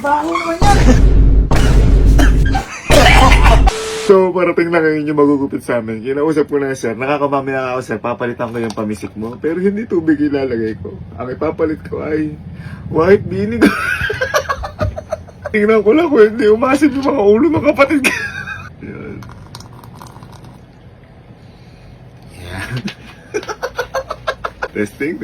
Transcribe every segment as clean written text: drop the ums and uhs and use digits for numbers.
baho naman yan! So, parating na ngayon yung magugupit sa amin. Kinausap ko na sir, nakakamami na ako sir, papalitan ko yung pamisik mo. Pero hindi tubig ilalagay ko. Ang ipapalit ko ay white vinegar. Tingnan ko lang kung hindi umasin yung mga ulo ng kapatid ko. Yan. Yan. Testing.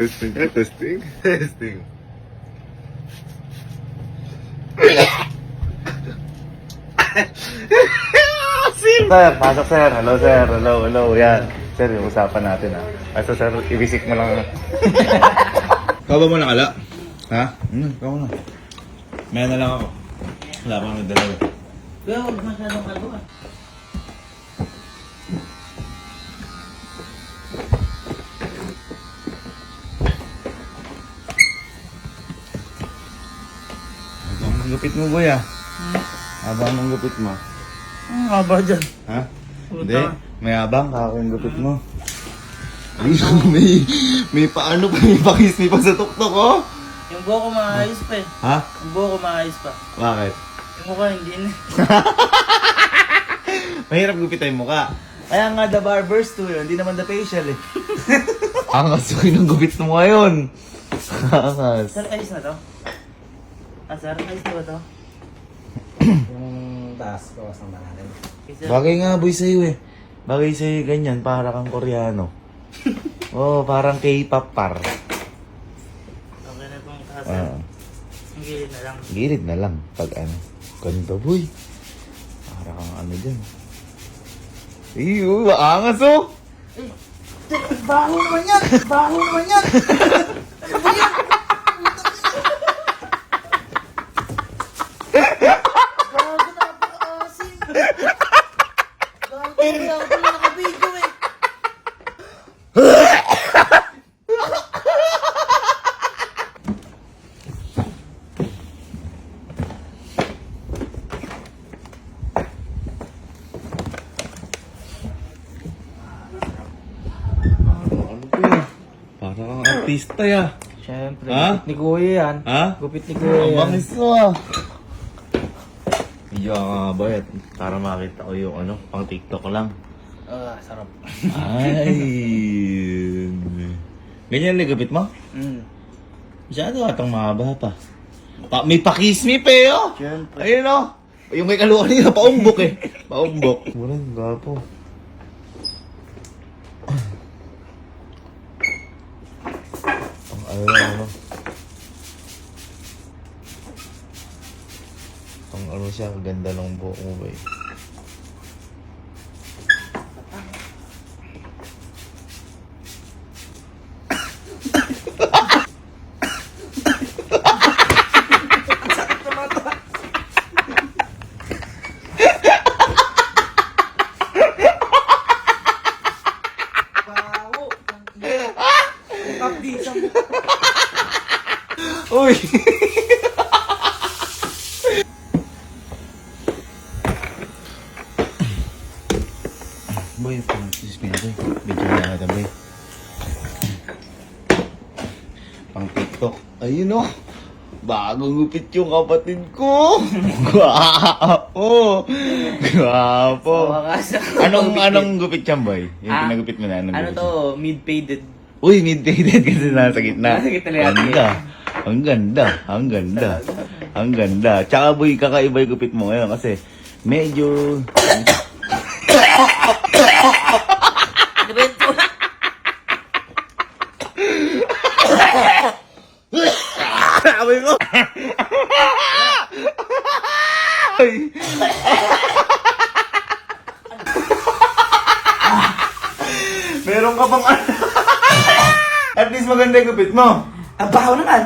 Sir, pasok sir. Hello sir. Hello. Yan. Sir, yung usapan natin Kaso sir, ibisik mo lang. Ikaw ba mo nakala? Ha? Ikaw na. May na lang ako. Wala pa kami dalawa. Kaya huwag masyadong kago Abang ng gupit mo, boy, Abang ng gupit mo. Ang haba dyan. Ha? Puta. Hindi. May abang, kako yung gupit mo. Ay, may paano pa, may pakismi pa sa tuktok, oh. Yung buho ko maayos pa eh. Ha? Yung buho ko maayos pa. Bakit? Yung mukha hindi na. Mahirap gupitin yung mukha. Kaya nga the barbers too yun, hindi naman the facial eh. Angas yung ng gupit mo ngayon. Angas. Sir, ayos na to? Sir, ayos na ba to? Yung taas, bawas ng natin. Okay, sir. Bagay nga boy sa'yo eh. Bagay sa'yo ganyan, para kang Koreano. Oh, parang K-pop par. Okay na itong taas. Ah, Ang gilid na lang. gilid na lang. Pag ano, ganda boy. Para kang ano dyan. Iyo, angas oh! Baho naman yan! Baho naman yan! Ano ba yan? Gago, napaka-asim! Gago, kaya ako pala nakabidyo eh! Ano po yan? Para kang artista ya. Siyempre, Ha? gupit ni Kuya yan. Ha? Gupit ni Kuya Ang yan. bangis mo Iya nga ba yan? Para makita ko yung ano, pang TikTok lang. Sarap. Ay. Ganyan nagapit mo? Masyado atang mahaba pa. May pakismi pa eh, oh. Siyempre. Ayun, oh. Yung may kaluwa nila, paumbok eh. Paumbok. Murang gapo. Ano. Ang ano siya, ganda ng buhok mo ba eh. Baho! Kapdi sa mo. Uy! Boy, pang-sis mo boy. Video na natin, boy. Pang TikTok. Ayun, oh. Bagong gupit yung kapatid ko. Gwapo. Gwapo. Anong gupit yan, boy? Yung pinagupit mo na, anong Ano gupit to? yan? Mid-faded. Uy, mid-faded kasi nasa gitna. Nasa gitna yan. Ang ganda. Tsaka boy, kakaiba yung gupit mo ngayon kasi medyo... Ano ba yun? Sabi ko! Ay! Meron ka bang ano? At least maganda yung gupit mo. Ang baho naman!